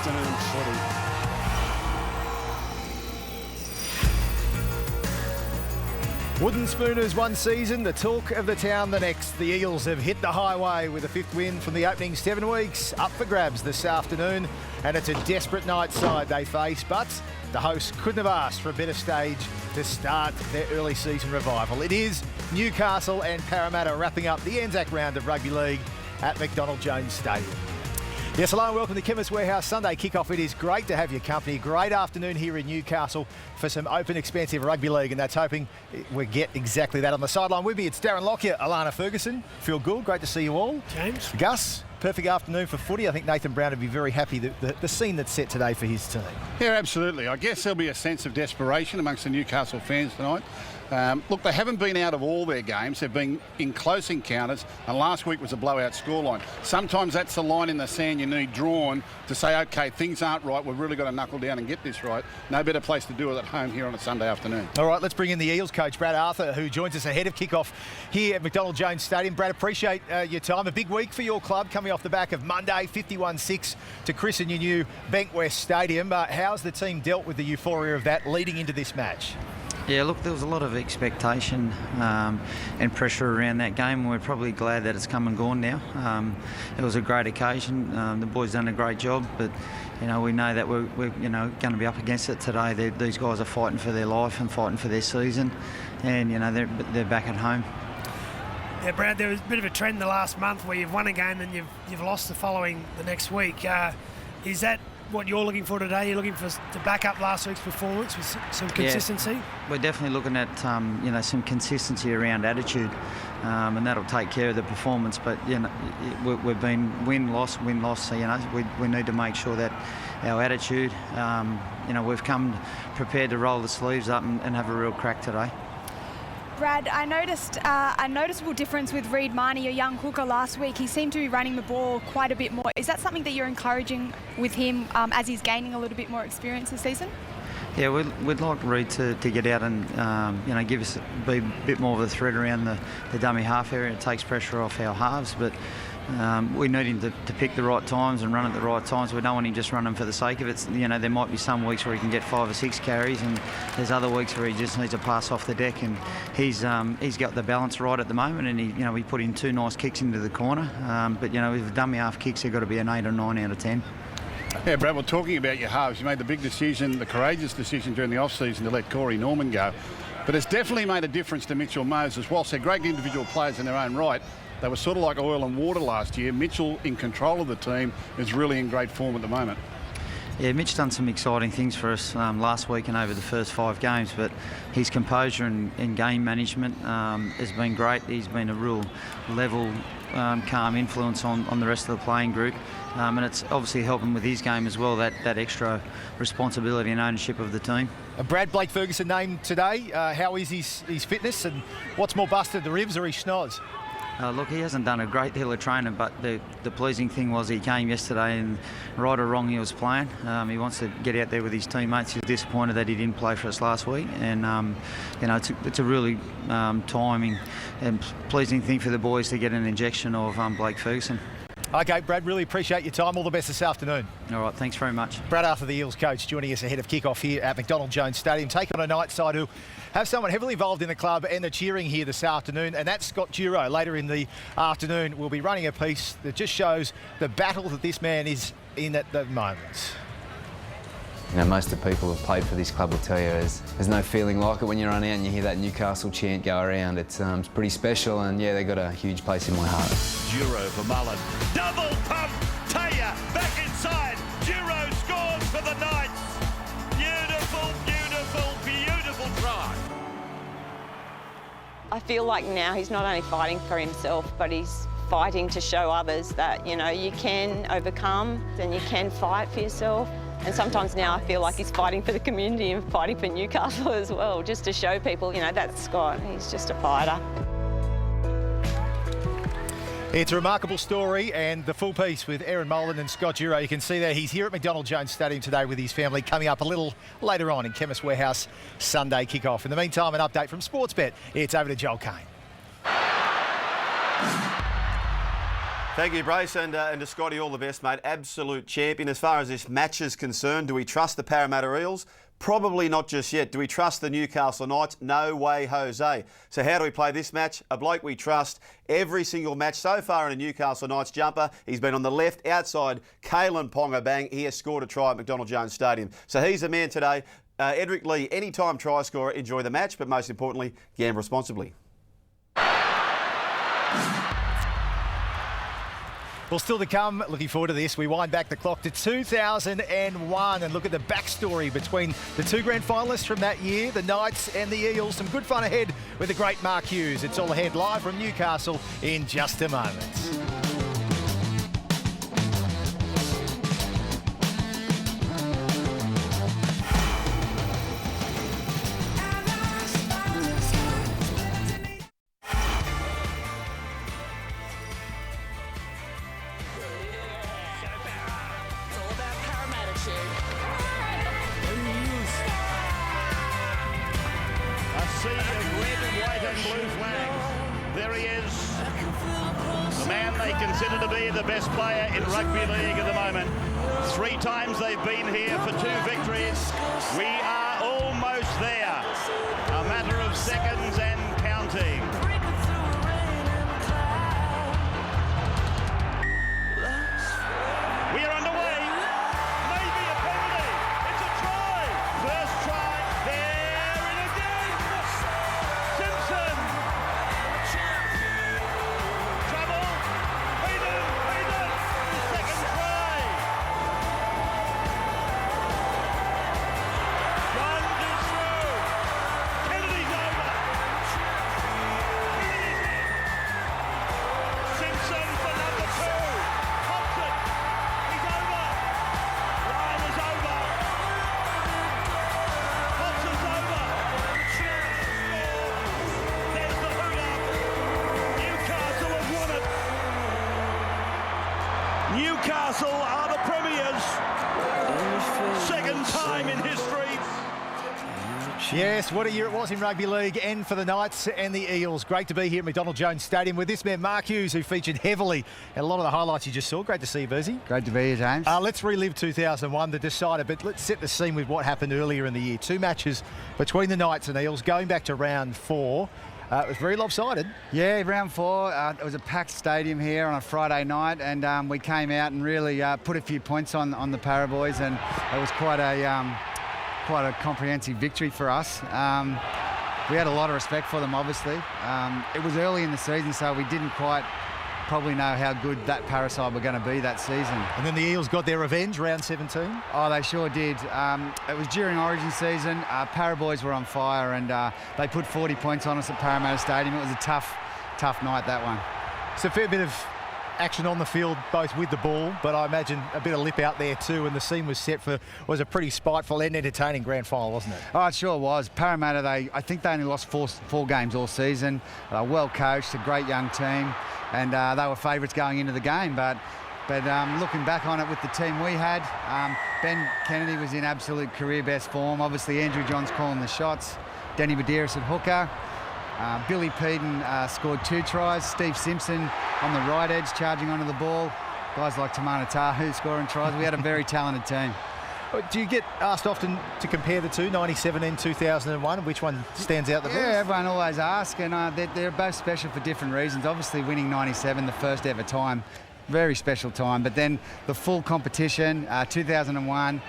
afternoon footy. Wooden Spooners one season, the talk of the town the next. The Eels have hit the highway with a 5th win from the opening 7 weeks. Up for grabs this afternoon, and it's a desperate night side they face, but the hosts couldn't have asked for a better stage to start their early season revival. It is Newcastle and Parramatta wrapping up the Anzac round of rugby league at McDonald Stadium. Yes, hello and welcome to Chemist Warehouse Sunday Kickoff. It is great to have your company. Great afternoon here in Newcastle for some open, expansive rugby league, and that's hoping we get exactly that. On the sideline with me, it's Darren Lockyer, Alana Ferguson. Feel good, great to see you all. James. Gus, perfect afternoon for footy. I think Nathan Brown would be very happy that the scene that's set today for his team. Yeah, absolutely. I guess there'll be a sense of desperation amongst the Newcastle fans tonight. Look, they haven't been out of all their games. They've been in close encounters, and last week was a blowout scoreline. Sometimes that's the line in the sand you need drawn to say, OK, things aren't right. We've really got to knuckle down and get this right. No better place to do it at home here on a Sunday afternoon. All right, let's bring in the Eels coach, Brad Authur, who joins us ahead of kickoff here at McDonald Stadium. Brad, appreciate your time. A big week for your club coming off the back of Monday, 51-6 to christen your new Bankwest Stadium. How's the team dealt with the euphoria of that leading into this match? Yeah, look, there was a lot of expectation and pressure around that game, and we're probably glad that it's come and gone now. It was a great occasion. The boys done a great job, but we know that we're going to be up against it today. These guys are fighting for their life and fighting for their season, and they're back at home. Yeah, Brad, there was a bit of a trend the last month where you've won a game and you've lost the next week. Is that what you're looking for today? You're looking to back up last week's performance with some consistency? Yeah, we're definitely looking at some consistency around attitude, and that'll take care of the performance. But we've been win-loss. So we need to make sure that our attitude, we've come prepared to roll the sleeves up and have a real crack today. Brad, I noticed a noticeable difference with Reid Marnie, your young hooker, last week. He seemed to be running the ball quite a bit more. Is that something that you're encouraging with him as he's gaining a little bit more experience this season? Yeah, we'd like Reid to get out and give us be a bit more of a threat around the dummy half area. It takes pressure off our halves, but we need him to pick the right times and run at the right times. We don't want him just running for the sake of it. There might be some weeks where he can get 5 or 6 carries, and there's other weeks where he just needs to pass off the deck. And he's got the balance right at the moment, and we put in 2 nice kicks into the corner. But with dummy half kicks, they've got to be an 8 or 9 out of 10. Yeah, Brad, we're talking about your halves. You made the big decision, the courageous decision during the off-season to let Corey Norman go. But it's definitely made a difference to Mitchell Moses. Whilst they're great individual players in their own right, they were sort of like oil and water last year. Mitchell, in control of the team, is really in great form at the moment. Yeah, Mitch done some exciting things for us last week and over the first 5 games, but his composure and game management has been great. He's been a real level, calm influence on the rest of the playing group, and it's obviously helping with his game as well, that extra responsibility and ownership of the team. Brad, Blake Ferguson named today. How is his fitness, and what's more busted, the ribs or his schnoz? Look, he hasn't done a great deal of training, but the pleasing thing was he came yesterday and right or wrong he was playing. He wants to get out there with his teammates. He's disappointed that he didn't play for us last week, and it's a really timing and pleasing thing for the boys to get an injection of Blake Ferguson. Okay, Brad, really appreciate your time. All the best this afternoon. All right, thanks very much. Brad Authur, the Eels coach, joining us ahead of kickoff here at McDonald Stadium. Take on a night side who have someone heavily involved in the club and the cheering here this afternoon, and that's Scott Dureau. Later in the afternoon, we'll be running a piece that just shows the battle that this man is in at the moment. Most of the people who've played for this club will tell you there's no feeling like it when you run out and you hear that Newcastle chant go around. It's pretty special, and yeah, they've got a huge place in my heart. Dureau for Mullen. Double pump! Taya back inside. Dureau scores for the Knights. Beautiful, beautiful, beautiful try. I feel like now he's not only fighting for himself, but he's fighting to show others that, you can overcome and you can fight for yourself. And sometimes now I feel like he's fighting for the community and fighting for Newcastle as well, just to show people, that's Scott. He's just a fighter. It's a remarkable story, and the full piece with Aaron Molan and Scott Dureau. You can see there he's here at McDonald Stadium today with his family, coming up a little later on in Chemist Warehouse Sunday kickoff. In the meantime, an update from Sportsbet. It's over to Joel Kane. Thank you, Brace, and to Scotty, all the best, mate. Absolute champion. As far as this match is concerned, do we trust the Parramatta Eels? Probably not just yet. Do we trust the Newcastle Knights? No way, Jose. So how do we play this match? A bloke we trust every single match so far in a Newcastle Knights jumper. He's been on the left outside. Kalyn Ponga bang. He has scored a try at McDonald Jones Stadium. So he's the man today. Edric Lee, anytime try scorer, enjoy the match, but most importantly, gamble responsibly. Well, still to come, looking forward to this. We wind back the clock to 2001 and look at the backstory between the two grand finalists from that year, the Knights and the Eels. Some good fun ahead with the great Mark Hughes. It's all ahead live from Newcastle in just a moment. Sea of red, white and blue flags. There he is. The man they consider to be the best player in rugby league at the moment. 3 times they've been here for 2 victories. We are almost there. A matter of seconds and counting. We are underway. Maybe a penalty. It's a try. First try. There it again. Simpson. Trouble. Hayden. Second try. One is through. Kennedy's over. Simpson for number 2. Hobson. He's over. Ryan is over. Hobson's over. There's the hoot-up. Newcastle have won it. Newcastle are the premiers. Second time in history. Yes, what a year it was in rugby league and for the Knights and the Eels. Great to be here at McDonald Jones Stadium with this man, Mark Hughes, who featured heavily in a lot of the highlights you just saw. Great to see you, Bersy. Great to be here, James. Let's relive 2001, the decider, but let's set the scene with what happened earlier in the year. 2 matches between the Knights and Eels, going back to round 4. It was very lopsided. Yeah, round 4. It was a packed stadium here on a Friday night, and we came out and really put a few points on the Parra boys, and it was quite a comprehensive victory for us. We had a lot of respect for them, obviously. It was early in the season, so we didn't quite probably know how good that Parra side were going to be that season. And then the Eels got their revenge, round 17. Oh, they sure did. It was during Origin season. Parra boys were on fire, and they put 40 points on us at Parramatta Stadium. It was a tough night, that one. It's a fair bit of action on the field, both with the ball, but I imagine a bit of lip out there too, and the scene was set for was a pretty spiteful and entertaining grand final, wasn't it? Oh, it sure was. Parramatta, I think they only lost four games all season. Well coached, a great young team, and they were favourites going into the game. But looking back on it with the team we had, Ben Kennedy was in absolute career best form. Obviously, Andrew Johns calling the shots. Danny Medeiros at hooker. Billy Peden scored 2 tries. Steve Simpson on the right edge, charging onto the ball. Guys like Tamana Tahu scoring tries. We had a very talented team. Do you get asked often to compare the two, 97 and 2001? Which one stands out the best? Yeah, everyone always asks, and they're both special for different reasons. Obviously, winning 97, the first ever time, very special time. But then the full competition, 2001,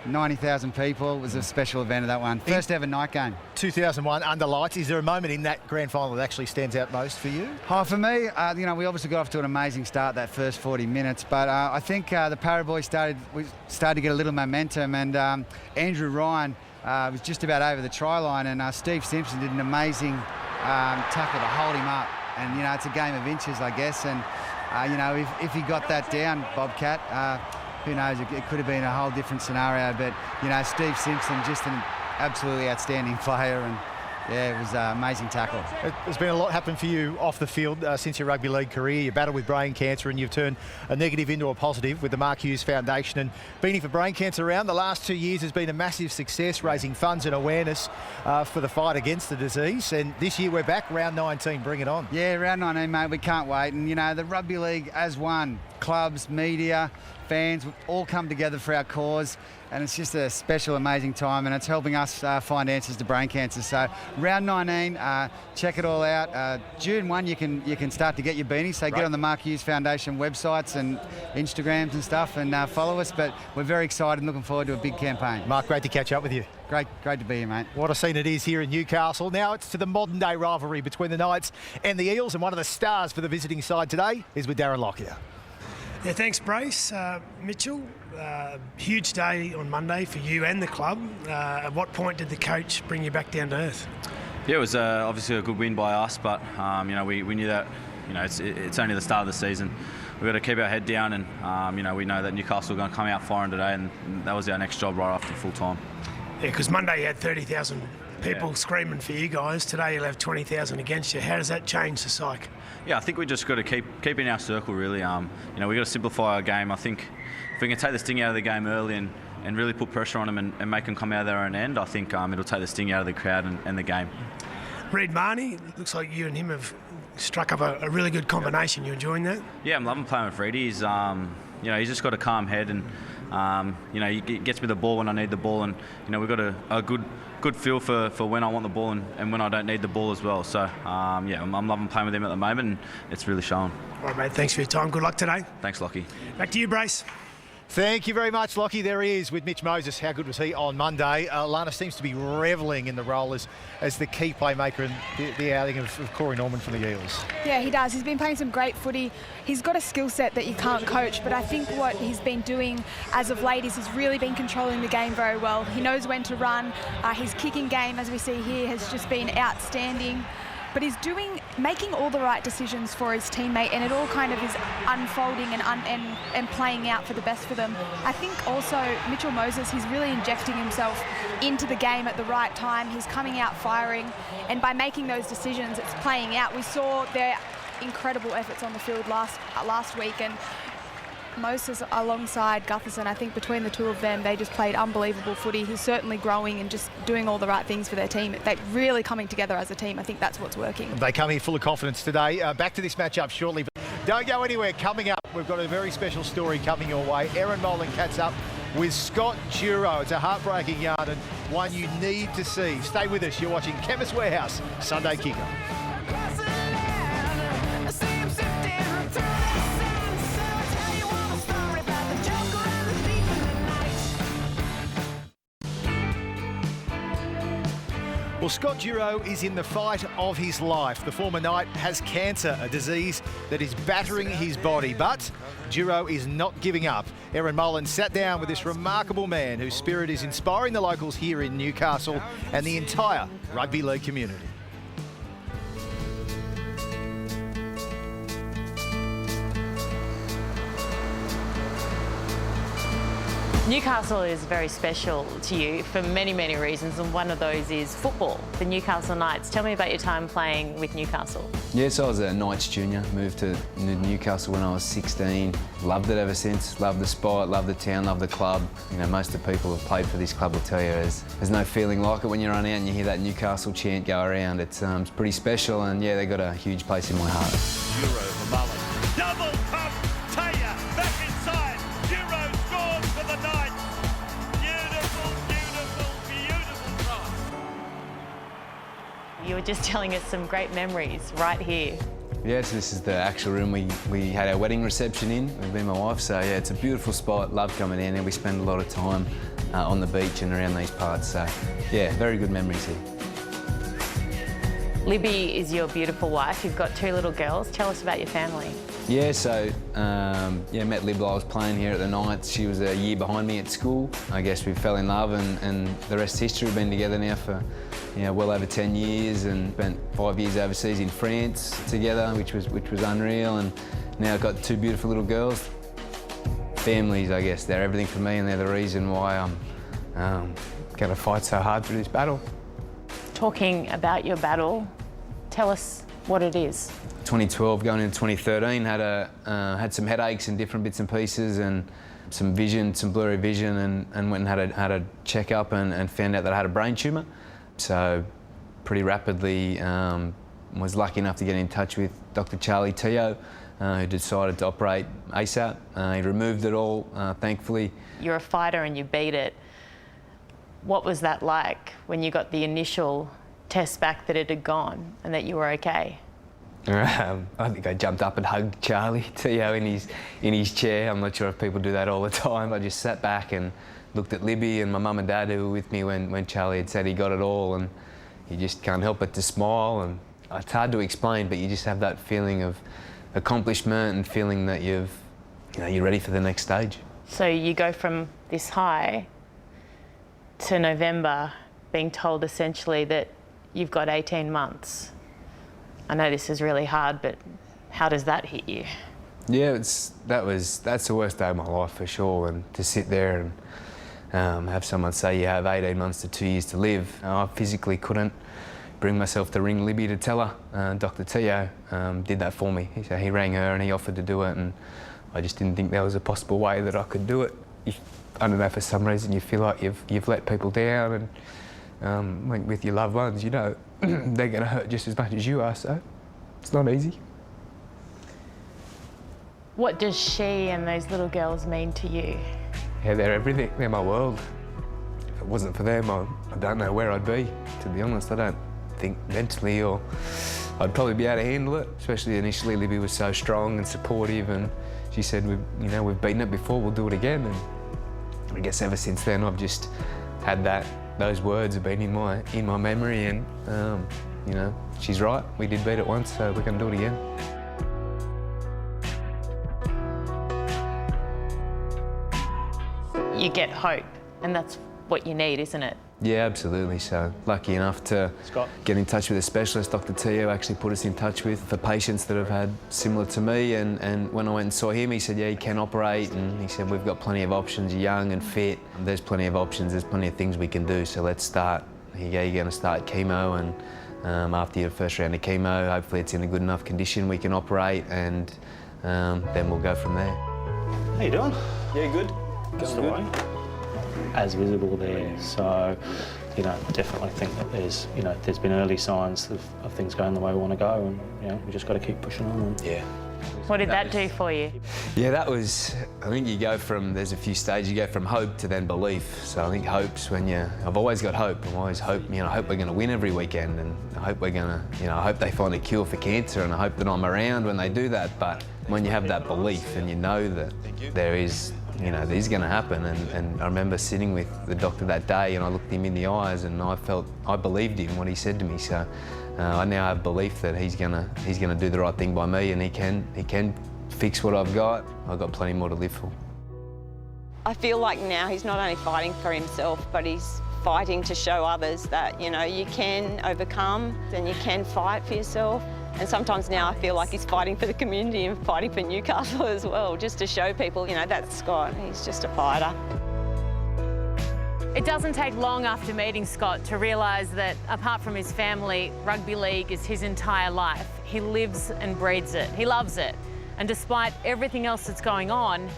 90,000 people, was a special event of that one. First ever night game. 2001 under lights. Is there a moment in that grand final that actually stands out most for you? Oh, for me, we obviously got off to an amazing start that first 40 minutes, but I think the Parra boys started to get a little momentum, and Andrew Ryan was just about over the try line, and Steve Simpson did an amazing tackle to hold him up. And it's a game of inches, I guess, and if he got that down, Bobcat, who knows, it could have been a whole different scenario. But, Steve Simpson, just an absolutely outstanding player, and Yeah, it was an amazing tackle. There's been a lot happen for you off the field since your rugby league career. You battled with brain cancer and you've turned a negative into a positive with the Hughes Foundation. And Beanie, for Brain Cancer Round, the last 2 years has been a massive success, raising funds and awareness for the fight against the disease. And this year we're back, round 19. Bring it on. Yeah, round 19, mate. We can't wait. And, you know, the rugby league as one, clubs, media, fans, we've all come together for our cause. And it's just a special, amazing time, and it's helping us find answers to brain cancer. So round 19, check it all out. June 1, you can start to get your beanies. So get on the Hughes Foundation websites and Instagrams and stuff, and follow us. But we're very excited and looking forward to a big campaign. Mark, great to catch up with you. Great to be here, mate. What a scene it is here in Newcastle. Now it's to the modern day rivalry between the Knights and the Eels, and one of the stars for the visiting side today is with Darren Lockyer. Yeah, thanks, Brace. Mitchell, huge day on Monday for you and the club. At what point did the coach bring you back down to earth? Yeah, it was obviously a good win by us, but you know, we knew that, you know, it's only the start of the season. We've got to keep our head down, and you know, we know that Newcastle are going to come out firing today, and that was our next job right after full time. Yeah, because Monday you had 30,000 people screaming for you guys. Today you'll have 20,000 against you. How does that change the psyche? Yeah, I think we just got to keep in our circle, really. You know, we've got to simplify our game. I think if we can take the sting out of the game early and really put pressure on them and make them come out of their own end, I think it'll take the sting out of the crowd and the game. Reid Marnie, looks like you and him have struck up a really good combination. You enjoying that? Yeah, I'm loving playing with Reid. He's, you know, he's just got a calm head, and you know, he gets me the ball when I need the ball, and you know, we've got a good feel for when I want the ball and when I don't need the ball as well. So yeah, I'm loving playing with him at the moment, and it's really showing. All right, mate. Thanks for your time. Good luck today. Thanks, Lockie. Back to you, Brace. Thank you very much, Lockie. There he is with Mitch Moses. How good was he on Monday? Lana seems to be revelling in the role as the key playmaker in the outing of Corey Norman from the Eels. Yeah, he does. He's been playing some great footy. He's got a skill set that you can't coach, but I think what he's been doing as of late is he's really been controlling the game very well. He knows when to run. His kicking game, as we see here, has just been outstanding. But he's making all the right decisions for his teammate, and it all kind of is unfolding and playing out for the best for them. I think also Mitchell Moses, he's really injecting himself into the game at the right time. He's coming out firing, and by making those decisions, it's playing out. We saw their incredible efforts on the field last week, and Moses alongside Gutherson, I think between the two of them, they just played unbelievable footy. He's certainly growing and just doing all the right things for their team. They're really coming together as a team. I think that's what's working. They come here full of confidence today. Back to this matchup shortly, but don't go anywhere. Coming up, we've got a very special story coming your way. Aaron Molan catches up with Scott Dureau. It's a heartbreaking yarn and one you need to see. Stay with us. You're watching Chemist Warehouse Sunday Kickoff. Well, Scott Dureau is in the fight of his life. The former Knight has cancer, a disease that is battering his body, but Dureau is not giving up. Aaron Molan sat down with this remarkable man whose spirit is inspiring the locals here in Newcastle and the entire rugby league community. Newcastle is very special to you for many, many reasons, and one of those is football, the Newcastle Knights. Tell me about your time playing with Newcastle. Yeah, so I was a Knights junior, moved to Newcastle when I was 16. Loved it ever since, loved the sport, loved the town, loved the club. You know, most of the people who have played for this club will tell you there's no feeling like it when you run out and you hear that Newcastle chant go around. It's pretty special, and yeah, they got a huge place in my heart. Dureau for Mullen. Double pump, Taya back inside. Dureau scores for the Knights. Beautiful, beautiful, beautiful try. You were just telling us some great memories right here. Yeah, so this is the actual room we had our wedding reception in with me and my wife. So yeah, it's a beautiful spot. Love coming in, and we spend a lot of time on the beach and around these parts. So yeah, very good memories here. Libby is your beautiful wife. You've got two little girls. Tell us about your family. Yeah, so met Lib while I was playing here at the Knights. She was a year behind me at school. I guess we fell in love, and the rest is history. We've been together now for well over 10 years, and spent 5 years overseas in France together, which was unreal. And now I've got two beautiful little girls. Families, I guess, they're everything for me, and they're the reason why I'm going to fight so hard through this battle. Talking about your battle, tell us what it is. 2012 going into 2013 had some headaches and different bits and pieces and some blurry vision, and went and had a checkup and found out that I had a brain tumour. So pretty rapidly was lucky enough to get in touch with Dr. Charlie Teo, who decided to operate ASAP. He removed it all, thankfully. You're a fighter and you beat it. What was that like when you got the initial test back that it had gone and that you were okay? I think I jumped up and hugged Charlie Teo in his chair. I'm not sure if people do that all the time. I just sat back and looked at Libby and my mum and dad, who were with me when Charlie had said he got it all, and you just can't help but to smile. And it's hard to explain, but you just have that feeling of accomplishment and feeling that you're ready for the next stage. So you go from this high to November being told essentially that you've got 18 months. I know this is really hard, but how does that hit you? Yeah, that's the worst day of my life for sure. And to sit there and have someone say you have 18 months to 2 years to live, I physically couldn't bring myself to ring Libby to tell her. Dr. Teo did that for me. He rang her and he offered to do it, and I just didn't think there was a possible way that I could do it. I don't know, for some reason you feel like you've let people down, and with your loved ones, you know, they're going to hurt just as much as you are, so it's not easy. What does she and those little girls mean to you? Yeah, they're everything. They're my world. If it wasn't for them, I don't know where I'd be, to be honest. I don't think mentally or I'd probably be able to handle it. Especially initially, Libby was so strong and supportive, and she said, we've beaten it before, we'll do it again. And I guess ever since then, I've just had those words have been in my memory, and she's right. We did beat it once, so we're going to do it again. You get hope, and that's what you need, isn't it? Yeah, absolutely. So lucky enough to get in touch with a specialist. Dr. Teo actually put us in touch with for patients that have had similar to me, and when I went and saw him, he said, yeah, you can operate, and he said, we've got plenty of options, you're young and fit, there's plenty of options, there's plenty of things we can do, so let's start. You're going to start chemo, and after your first round of chemo, hopefully it's in a good enough condition we can operate, and then we'll go from there. How you doing? Yeah, good. Just the way. As visible there, so definitely think that there's been early signs of things going the way we want to go, and we just got to keep pushing on. Yeah. What did that do for you? Yeah, I think you go from, there's a few stages, you go from hope to then belief. So I think hope's when I've always got hope. I always hope, I hope we're going to win every weekend, and I hope we're going to, I hope they find a cure for cancer, and I hope that I'm around when they do that. But when you have that belief and you know that there is, this is going to happen, and I remember sitting with the doctor that day, and I looked him in the eyes, and I believed him what he said to me. So I now have belief that he's gonna do the right thing by me, and he can fix what I've got. I've got plenty more to live for. I feel like now he's not only fighting for himself, but he's fighting to show others that you can overcome and you can fight for yourself. And sometimes now I feel like he's fighting for the community and fighting for Newcastle as well, just to show people, that's Scott. He's just a fighter. It doesn't take long after meeting Scott to realise that apart from his family, rugby league is his entire life. He lives and breathes it. He loves it. And despite everything else that's going on,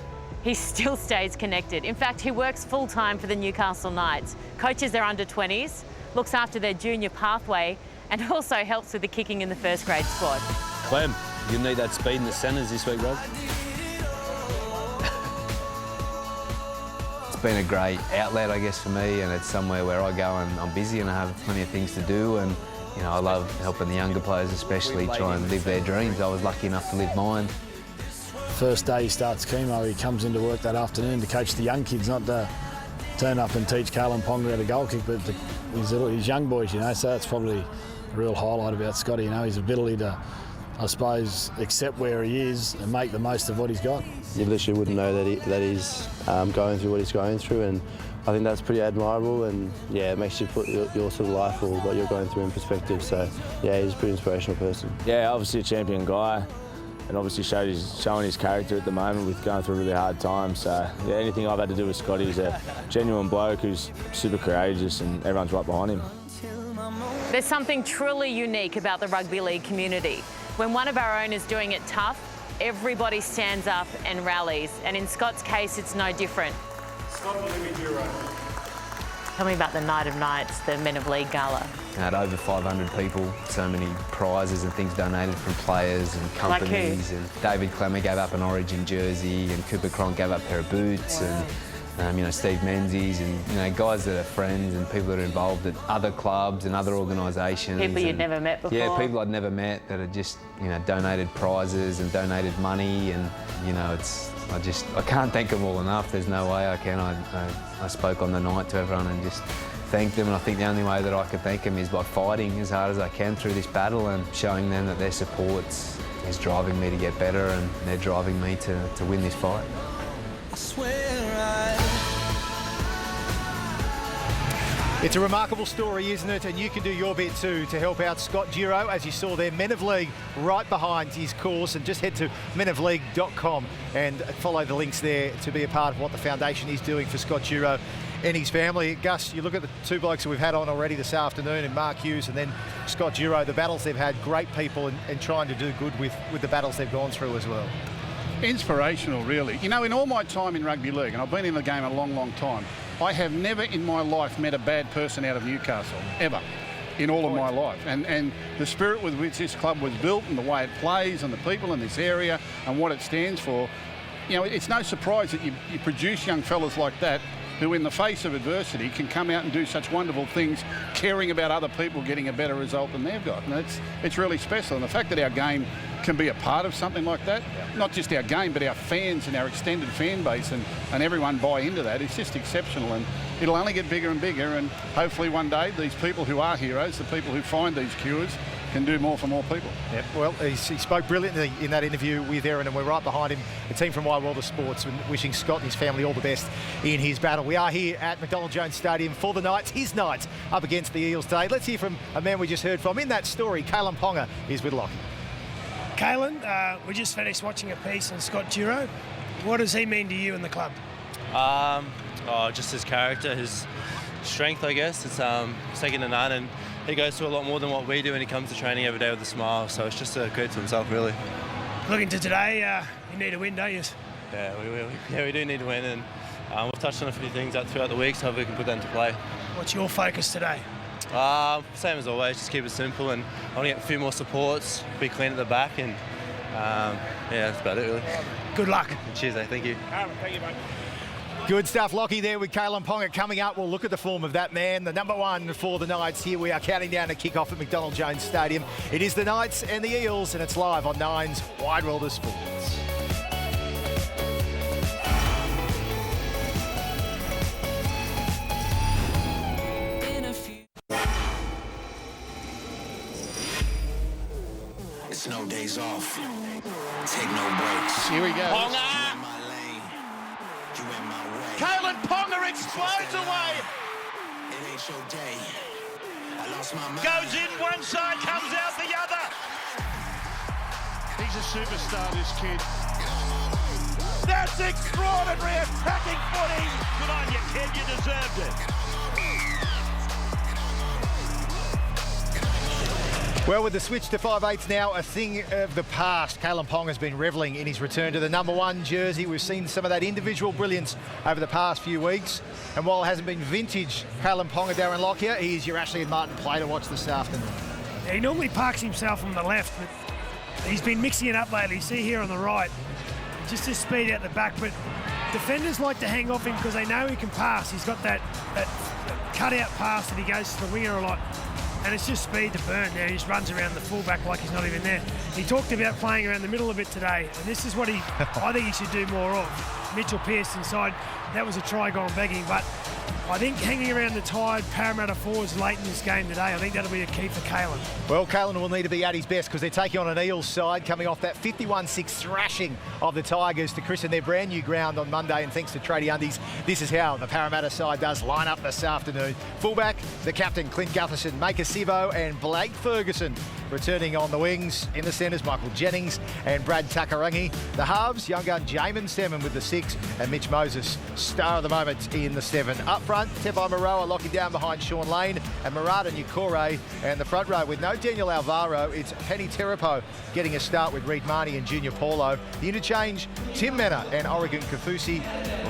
he still stays connected. In fact, he works full-time for the Newcastle Knights, coaches their under-20s, looks after their junior pathway, and also helps with the kicking in the first grade squad. Clem, you need that speed in the centres this week, Rob. It's been a great outlet, I guess, for me, and it's somewhere where I go and I'm busy and I have plenty of things to do, and I love helping the younger players especially try and live their dreams. I was lucky enough to live mine. First day he starts chemo, he comes into work that afternoon to coach the young kids, not to turn up and teach Kalyn Ponga how to goal kick, but his young boys, so that's probably a real highlight about Scotty, his ability to, I suppose, accept where he is and make the most of what he's got. You literally wouldn't know that he's going through what he's going through, and I think that's pretty admirable, and it makes you put your sort of life or what you're going through in perspective. So he's a pretty inspirational person. Yeah, obviously a champion guy, and obviously showing his character at the moment with going through a really hard time. So anything I've had to do with Scotty, he's a genuine bloke who's super courageous, and everyone's right behind him. There's something truly unique about the rugby league community. When one of our owners doing it tough, everybody stands up and rallies. And in Scott's case, it's no different. Scott, what do you mean, Dureau? Tell me about the night of nights, the Men of League Gala. Had over 500 people, so many prizes and things donated from players and companies. Like who? And David Clemmer gave up an Origin jersey, and Cooper Cronk gave up a pair of boots, and you know, Steve Menzies, and you know, guys that are friends and people that are involved at other clubs and other organisations. People you'd never met before. Yeah, people I'd never met that had just, you know, donated prizes and donated money, and you know, I can't thank them all enough. There's no way I can. I spoke on the night to everyone and just thanked them, and I think the only way that I could thank them is by fighting as hard as I can through this battle and showing them that their support is driving me to get better, and they're driving me to win this fight. I swear It's a remarkable story, isn't it? And you can do your bit too to help out Scott Dureau, as you saw there, Men of League right behind his course, and just head to menofleague.com and follow the links there to be a part of what the foundation is doing for Scott Dureau and his family. Gus, you look at the two blokes that we've had on already this afternoon, and Mark Hughes and then Scott Dureau, the battles they've had, great people and trying to do good with the battles they've gone through as well. Inspirational, really. You know, in all my time in rugby league, and I've been in the game a long, long time, I have never in my life met a bad person out of Newcastle, ever, in all of my life. And the spirit with which this club was built and the way it plays and the people in this area and what it stands for, you know, it's no surprise that you produce young fellas like that who in the face of adversity can come out and do such wonderful things, caring about other people getting a better result than they've got. And it's really special. And the fact that our game can be a part of something like that, not just our game, but our fans and our extended fan base and everyone buy into that, it's just exceptional. And it'll only get bigger and bigger. And hopefully one day, these people who are heroes, the people who find these cures, can do more for more people. Yep. Well, he spoke brilliantly in that interview with Aaron, and we're right behind him, the team from Wide World of Sports, and wishing Scott and his family all the best in his battle. We are here at McDonald Jones Stadium for the Knights, his Knights, up against the Eels today. Let's hear from a man we just heard from in that story. Kalyn Ponga is with Lockie. Kalyn, we just finished watching a piece on Scott Dureau. What does he mean to you and the club? Just his character, his strength, I guess. It's second to none, and he goes through a lot more than what we do, and he comes to training every day with a smile, so it's just a credit to himself, really. Looking to today, you need a win, don't you? Yeah, we do need to win, and we've touched on a few things throughout the week, so hopefully we can put that into play. What's your focus today? Same as always, just keep it simple, and I want to get a few more supports, be clean at the back, and that's about it, really. Good luck. Cheers, thank you. Thank you, mate. Good stuff, Lockie, there with Kalyn Ponga. Coming up, we'll look at the form of that man, the number one for the Knights. Here we are counting down to kick off at McDonald Jones Stadium. It is the Knights and the Eels, and it's live on Nine's Wide World of Sports. It's no days off. Take no breaks. Here we go. Ponga! Kalyn Ponga explodes away. It ain't your day. I lost my mind. Goes in one side, comes out the other. He's a superstar, this kid. That's extraordinary attacking footy. Good on you, kid. You deserved it. Well, with the switch to 5/8 now, a thing of the past. Kalyn Ponga has been revelling in his return to the number one jersey. We've seen some of that individual brilliance over the past few weeks. And while it hasn't been vintage Kalyn Ponga, Darren Lockyer, he is your Ashley and Martin play to watch this afternoon. Yeah, he normally parks himself on the left, but he's been mixing it up lately. You see here on the right, just his speed out the back. But defenders like to hang off him because they know he can pass. He's got that cut-out pass that he goes to the winger a lot. And it's just speed to burn. Now he just runs around the fullback like he's not even there. He talked about playing around the middle a bit today, and this is what I think he should do more of. Mitchell Pearce inside, that was a try gone begging, but I think hanging around the tired Parramatta forwards late in this game today, I think that'll be a key for Kalyn. Well, Kalyn will need to be at his best because they're taking on an Eels side coming off that 51-6 thrashing of the Tigers to christen their brand new ground on Monday, and thanks to Tradie Undies, this is how the Parramatta side does line up this afternoon. Fullback, the captain, Clint Gutherson, Maker Sivo and Blake Ferguson Returning on the wings, in the centres, Michael Jennings and Brad Takarangi. The halves, young gun Jamin Seven with the 6 and Mitch Moses, star of the moment in the 7. Up front, Tepai Moroa locking down behind Sean Lane and Murata Nukore. And the front row with no Daniel Alvaro, it's Penny Terapo getting a start with Reid Marnie and Junior Paulo. The interchange, Tim Mena and Oregon Kafusi,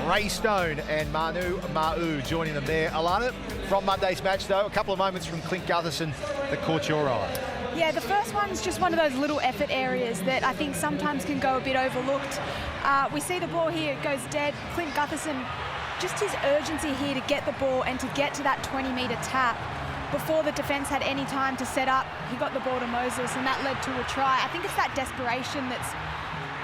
Ray Stone and Manu Ma'u joining them there. Alana, from Monday's match though, a couple of moments from Clint Gutherson that caught your eye. Yeah, the first one's just one of those little effort areas that I think sometimes can go a bit overlooked. We see the ball here, it goes dead. Clint Gutherson, just his urgency here to get the ball and to get to that 20-metre tap before the defence had any time to set up. He got the ball to Moses and that led to a try. I think it's that desperation that's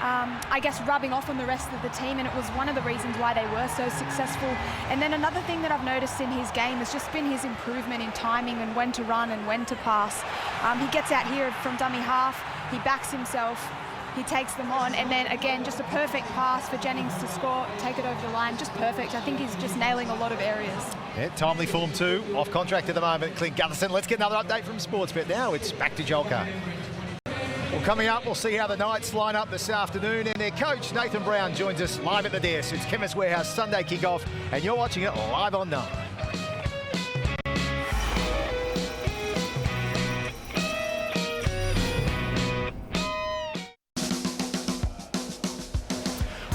I guess rubbing off on the rest of the team, and it was one of the reasons why they were so successful. And then another thing that I've noticed in his game has just been his improvement in timing and when to run and when to pass. He gets out here from dummy half, he backs himself, he takes them on, and then again just a perfect pass for Jennings to score, take it over the line, just perfect. I think he's just nailing a lot of areas. Yeah, timely form too, off contract at the moment, Clint Gutherson. Let's get another update from Sportsbet now. It's back to Jolka. Well, coming up, we'll see how the Knights line up this afternoon, and their coach, Nathan Brown, joins us live at the desk. It's Chemist Warehouse Sunday kickoff, and you're watching it live on 9.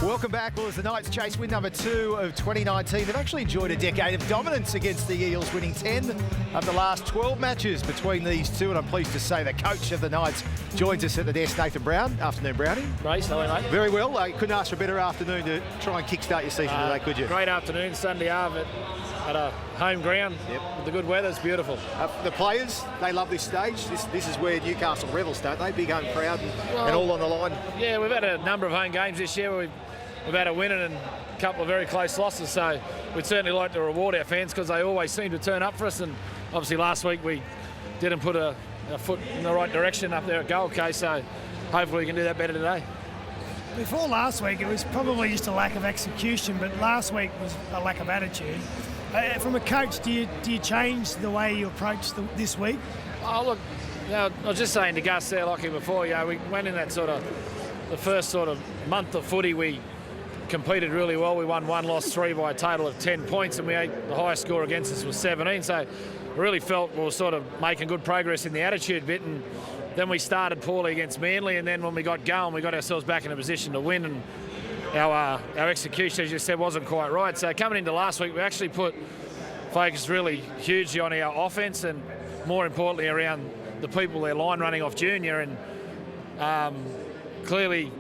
Welcome back. Well, as the Knights chase win number 2 of 2019, they've actually enjoyed a decade of dominance against the Eels, winning 10 of the last 12 matches between these two. And I'm pleased to say the coach of the Knights joins us at the desk, Nathan Brown. Afternoon, Brownie. Race, hello, mate. Very well. Couldn't ask for a better afternoon to try and kickstart your season today, could you? Great afternoon, Sunday Ave at a home ground. Yep. With the good weather, it's beautiful. The players, they love this stage. This is where Newcastle revels, don't they? Big home crowd and all on the line. Yeah, we've had a number of home games this year where we've had a win and a couple of very close losses, so we'd certainly like to reward our fans because they always seem to turn up for us. And obviously last week we didn't put a foot in the right direction up there at Gold Coast, so hopefully we can do that better today. Before last week, it was probably just a lack of execution, but last week was a lack of attitude. From a coach, do you change the way you approach this week? Oh, look, I was just saying to Gus there, like before, we went in that sort of the first sort of month of footy. We competed really well. We won 1, lost 3 by a total of 10 points, and the highest score against us was 17. So I really felt we were sort of making good progress in the attitude bit, and then we started poorly against Manly, and then when we got going, we got ourselves back in a position to win, and our execution, as you said, wasn't quite right. So coming into last week, we actually put focus really hugely on our offence and more importantly around the people they're line running off junior, and clearly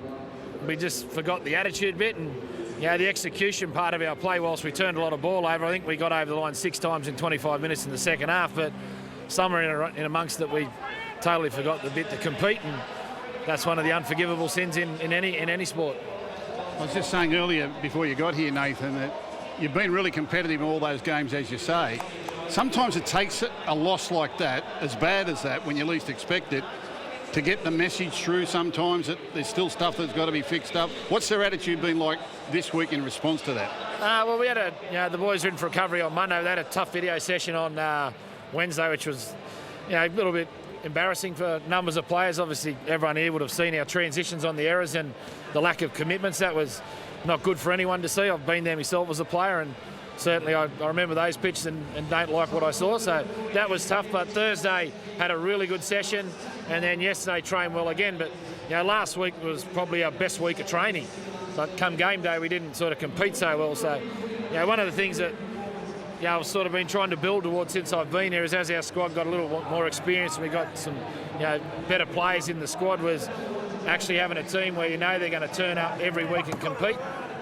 we just forgot the attitude bit and the execution part of our play. Whilst we turned a lot of ball over, I think we got over the line 6 times in 25 minutes in the second half, but somewhere in amongst that we totally forgot the bit to compete, and that's one of the unforgivable sins in any sport. I was just saying earlier before you got here, Nathan, that you've been really competitive in all those games, as you say. Sometimes it takes a loss like that, as bad as that, when you least expect it, to get the message through sometimes that there's still stuff that's got to be fixed up. What's their attitude been like this week in response to that? Well, we had the boys were in for recovery on Monday. They had a tough video session on Wednesday, which was a little bit embarrassing for numbers of players. Obviously, everyone here would have seen our transitions on the errors and the lack of commitments. That was not good for anyone to see. I've been there myself as a player, and certainly I remember those pitches and don't like what I saw. So that was tough, but Thursday had a really good session, and then yesterday trained well again. But last week was probably our best week of training, but come game day we didn't sort of compete so well. So one of the things that I've sort of been trying to build towards since I've been here is, as our squad got a little more experience and we got some better players in the squad, was actually having a team where they're going to turn up every week and compete.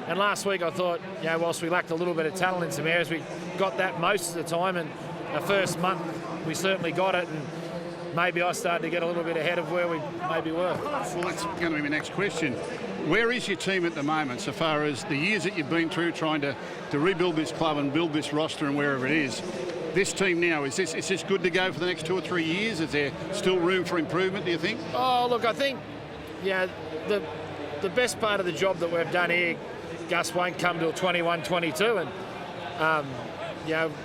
And last week I thought, whilst we lacked a little bit of talent in some areas, we got that most of the time, and our first month we certainly got it, and maybe I started to get a little bit ahead of where we maybe were. Well, that's going to be my next question. Where is your team at the moment, so far as the years that you've been through trying to rebuild this club and build this roster and wherever it is? This team now, is this good to go for the next 2 or 3 years? Is there still room for improvement, do you think? Oh, look, I think, the best part of the job that we've done here, Gus, won't come till 21, 22, and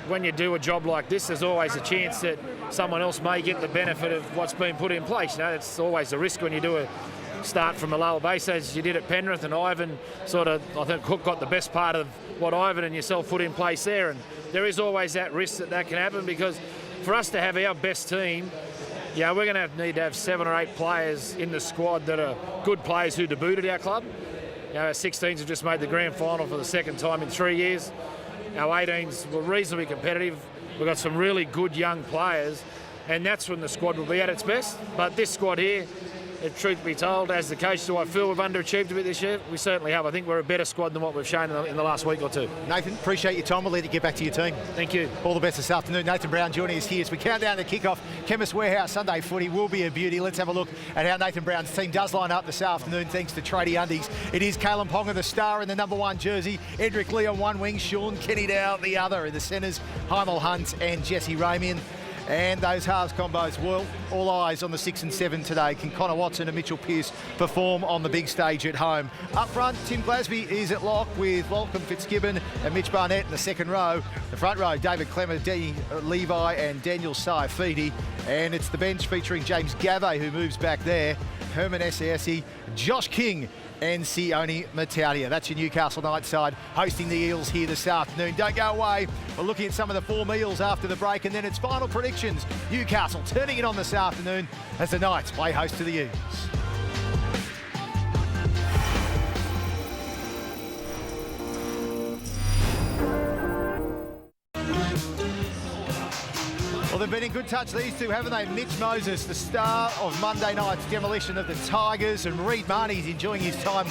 when you do a job like this, there's always a chance that someone else may get the benefit of what's been put in place. You know, it's always the risk when you do a start from a lower base, as you did at Penrith, and Ivan sort of, I think Cook got the best part of what Ivan and yourself put in place there, and there is always that risk that can happen, because for us to have our best team, yeah, we're going to need to have 7 or 8 players in the squad that are good players who debuted at our club. You know, our 16s have just made the grand final for the second time in 3 years. Our 18s were reasonably competitive. We've got some really good young players, and that's when the squad will be at its best. But this squad here, truth be told, as the coach, do I feel we've underachieved a bit this year? We certainly have. I think we're a better squad than what we've shown in the last week or two. Nathan, appreciate your time. We'll let you get back to your team. Thank you. All the best this afternoon. Nathan Brown joining us here as we count down the kickoff. Chemist Warehouse Sunday footy will be a beauty. Let's have a look at how Nathan Brown's team does line up this afternoon, thanks to Tradie Undies. It is Kalyn Ponga, the star in the number 1 jersey. Edric Lee on one wing, Sean Kenny Dow the other. In the centres, Heimel Hunt and Jesse Ramian. And those halves combos, well, all eyes on the 6 and 7 today. Can Connor Watson and Mitchell Pearce perform on the big stage at home? Up front, Tim Glasby is at lock with Lachlan Fitzgibbon and Mitch Barnett in the second row. The front row, David Clemmer, Denny Levi and Daniel Saifidi. And it's the bench featuring James Gavay, who moves back there, Herman Esiasi, Josh King and Sione Matautia. That's your Newcastle Knights side hosting the Eels here this afternoon. Don't go away. We're looking at some of the form Eels after the break, and then it's final predictions. Newcastle turning it on this afternoon as the Knights play host to the Eels. Well, they've been in good touch, these two, haven't they? Mitch Moses, the star of Monday night's demolition of the Tigers, and Reid Marnie's enjoying his time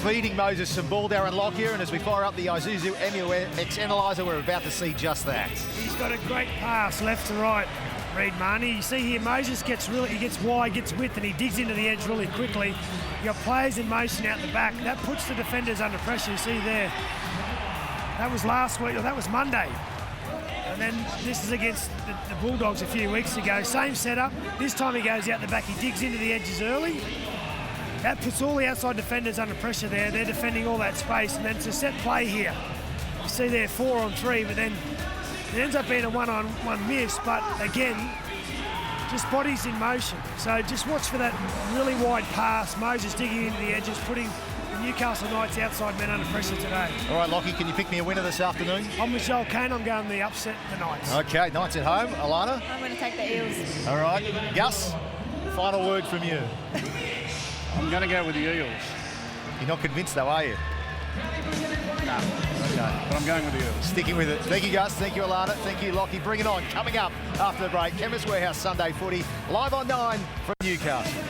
feeding Moses some ball. Darren Lockyer, and as we fire up the Isuzu MUX Analyzer, we're about to see just that. He's got a great pass left to right, Reid Marnie. You see here, Moses he gets wide, gets width, and he digs into the edge really quickly. You got players in motion out the back. That puts the defenders under pressure. You see there, that was last week, or that was Monday. And then this is against the Bulldogs a few weeks ago. Same setup. This time he goes out the back. He digs into the edges early. That puts all the outside defenders under pressure there. They're defending all that space. And then it's a set play here. You see there 4 on 3, but then it ends up being a 1-on-1 miss. But again, just bodies in motion. So just watch for that really wide pass. Moses digging into the edges, putting the Newcastle Knights outside men under pressure today. All right, Lockie, can you pick me a winner this afternoon? I'm with Joel Kane. I'm going the upset, the Knights. Okay, Knights at home. Alana? I'm going to take the Eels. All right. Gus, final word from you. I'm going to go with the Eels. You're not convinced though, are you? No. Okay, but I'm going with the Eels. Sticking with it. Thank you, Gus. Thank you, Alana. Thank you, Lockie. Bring it on. Coming up after the break, Chemist Warehouse Sunday footy, live on 9 from Newcastle.